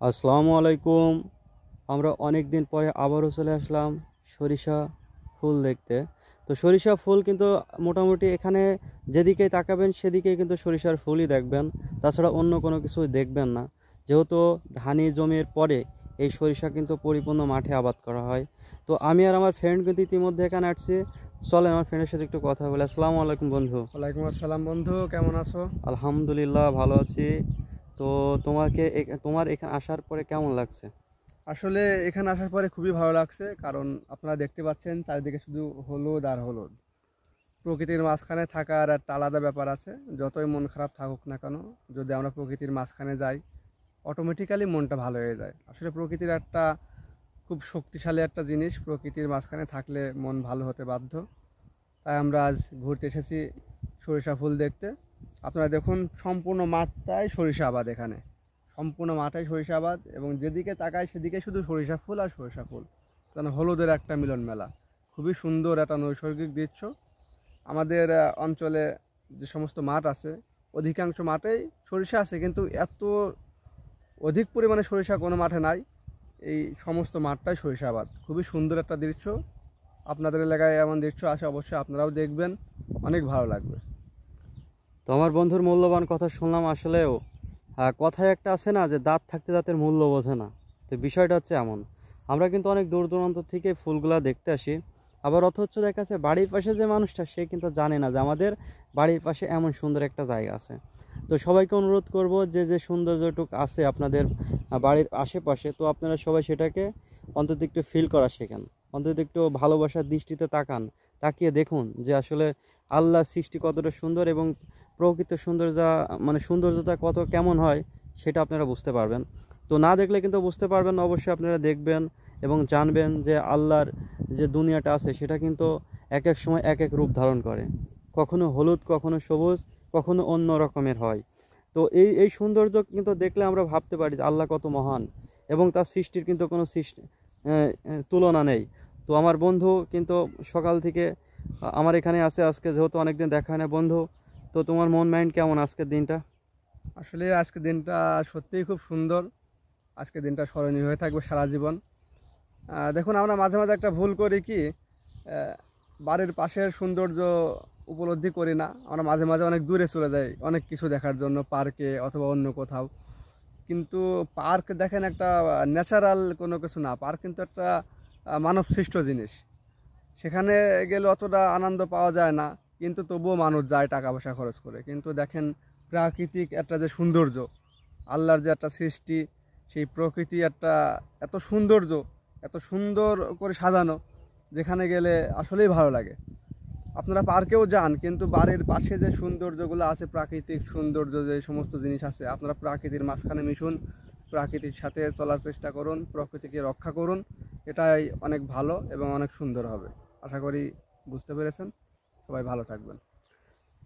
আসসালামু আলাইকুম। আমরা অনেক দিন পরে আবারও চলে আসলাম সরিষা ফুল দেখতে। তো সরিষা ফুল কিন্তু মোটামুটি এখানে যেদিকেই তাকাবেন সেদিকেই কিন্তু সরিষার ফুলই দেখবেন, তাছাড়া অন্য কোনো কিছু দেখবেন না। যেহেতু ধানি জমির পরে এই সরিষা কিন্তু পরিপূর্ণ মাঠে আবাদ করা হয়। তো আমি আর আমার ফ্রেন্ড কিন্তু ইতিমধ্যে এখানে আসছি। চলেন আমার ফ্রেন্ডের সাথে একটু কথা বলে। আসসালামু আলাইকুম বন্ধু। ওয়ালাইকুম আসসালাম বন্ধু, কেমন আছো? আলহামদুলিল্লাহ ভালো আছি। তো তোমার এখানে আসার পরে কেমন লাগছে? আসলে এখানে আসার পরে খুবই ভালো লাগছে, কারণ আপনারা দেখতে পাচ্ছেন চারিদিকে শুধু হলুদ আর হলুদ। প্রকৃতির মাঝখানে থাকার একটা আলাদা ব্যাপার আছে। যতই মন খারাপ থাকুক না কেন, যদি আমরা প্রকৃতির মাঝখানে যাই অটোমেটিক্যালি মনটা ভালো হয়ে যায়। আসলে প্রকৃতির একটা খুব শক্তিশালী একটা জিনিস, প্রকৃতির মাঝখানে থাকলে মন ভালো হতে বাধ্য। তাই আমরা আজ ঘুরতে এসেছি সরিষা ফুল দেখতে। আপনারা দেখুন, সম্পূর্ণ মাঠটাই সরিষা আবাদ। এখানে সম্পূর্ণ মাঠটাই সরিষা আবাদ, এবং যেদিকে তাকায় সেদিকে শুধু সরিষা ফুল আর সরিষা ফুল, যেন হলুদের একটা মিলন মেলা। খুবই সুন্দর একটা নৈসর্গিক দৃশ্য। আমাদের অঞ্চলে যে সমস্ত মাঠ আছে, অধিকাংশ মাঠেই সরিষা আছে, কিন্তু এত অধিক পরিমাণে সরিষা কোনো মাঠে নাই। এই সমস্ত মাঠটাই সরিষা আবাদ। খুবই সুন্দর একটা দৃশ্য। আপনাদের এলাকায় এমন দৃশ্য আছে, অবশ্যই আপনারাও দেখবেন, অনেক ভালো লাগবে। তো আমার বন্ধুর মূল্যবান কথা শুনলাম। আসলেও কথায় একটা আছে না, যে দাঁত থাকতে দাঁতের মূল্য বোঝে না। তো বিষয়টা হচ্ছে এমন, আমরা কিন্তু অনেক দূর দূরান্ত থেকে ফুলগুলা দেখতে আসি। আবার অথচ দেখা যাচ্ছে বাড়ির পাশে যে মানুষটা, সে কিন্তু জানে না যে আমাদের বাড়ির পাশে এমন সুন্দর একটা জায়গা আছে। তো সবাইকে অনুরোধ করব, যে যে সৌন্দর্যটুক আছে আপনাদের বাড়ির আশেপাশে, তো আপনারা সবাই সেটাকে অন্তত একটু ফিল করা শেখেন। অন্তত একটু ভালোবাসার দৃষ্টিতে তাকান, তাকিয়ে দেখুন যে আসলে আল্লাহর সৃষ্টি কতটা সুন্দর, এবং প্রকৃত সৌন্দর্যতা কত কেমন হয় সেটা আপনারা বুঝতে পারবেন। তো না দেখলে কিন্তু বুঝতে পারবেন না, অবশ্যই আপনারা দেখবেন এবং জানবেন যে আল্লাহর যে দুনিয়াটা আছে সেটা কিন্তু এক এক সময় এক এক রূপ ধারণ করে। কখনো হলুদ, কখনো সবুজ, কখনো অন্য রকমের হয়। তো এই এই সৌন্দর্য কিন্তু দেখলে আমরা ভাবতে পারি যে আল্লাহ কত মহান, এবং তার সৃষ্টির কিন্তু কোনো তুলনা নেই। তো আমার বন্ধু কিন্তু সকাল থেকে আমার এখানে আছে আজকে, যেহেতু অনেকদিন দেখা হয় না বন্ধু। তো তোমার মন মাইন্ড কেমন আজকের দিনটা? আসলে আজকের দিনটা সত্যিই খুব সুন্দর। আজকের দিনটা স্মরণীয় হয়ে থাকবে সারা জীবন। দেখুন, আমরা মাঝে মাঝে একটা ভুল করি কি, বাড়ির পাশের সৌন্দর্য উপলব্ধি করি না। আমরা মাঝে মাঝে অনেক দূরে চলে যাই অনেক কিছু দেখার জন্য, পার্কে অথবা অন্য কোথাও। কিন্তু পার্ক দেখেন একটা ন্যাচারাল কোনো কিছু না, পার্ক কিন্তু একটা মানব সৃষ্ট জিনিস। সেখানে গেলে অতটা আনন্দ পাওয়া যায় না, কিন্তু তবুও মানুষ যায় টাকা পয়সা খরচ করে। কিন্তু দেখেন, প্রাকৃতিক একটা যে সৌন্দর্য, আল্লাহর যে একটা সৃষ্টি, সেই প্রকৃতি একটা এত সৌন্দর্য, এত সুন্দর করে সাজানো, যেখানে গেলে আসলেই ভালো লাগে। আপনারা পার্কেও যান, কিন্তু বাড়ির পাশে যে সৌন্দর্যগুলো আছে, প্রাকৃতিক সৌন্দর্য যে সমস্ত জিনিস আছে, আপনারা প্রকৃতির মাঝখানে মিশুন, প্রকৃতির সাথে চলার চেষ্টা করুন, প্রকৃতিকে রক্ষা করুন। এটাই অনেক ভালো এবং অনেক সুন্দর হবে। আশা করি বুঝতে পেরেছেন। সবাই ভালো থাকবেন।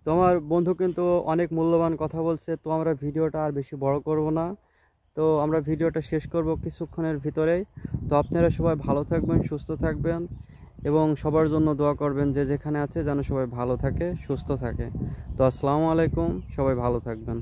তোমার বন্ধু কিন্তু অনেক মূল্যবান কথা বলছে, তো আমরা ভিডিওটা আর বেশি বড় করব না। তো আমরা ভিডিওটা শেষ করব কিছুক্ষণের ভিতরেই। তো আপনারা সবাই ভালো থাকবেন, সুস্থ থাকবেন, এবং সবার জন্য দোয়া করবেন, যে যেখানে আছে যেন সবাই ভালো থাকে, সুস্থ থাকে। তো আসসালামু আলাইকুম, সবাই ভালো থাকবেন।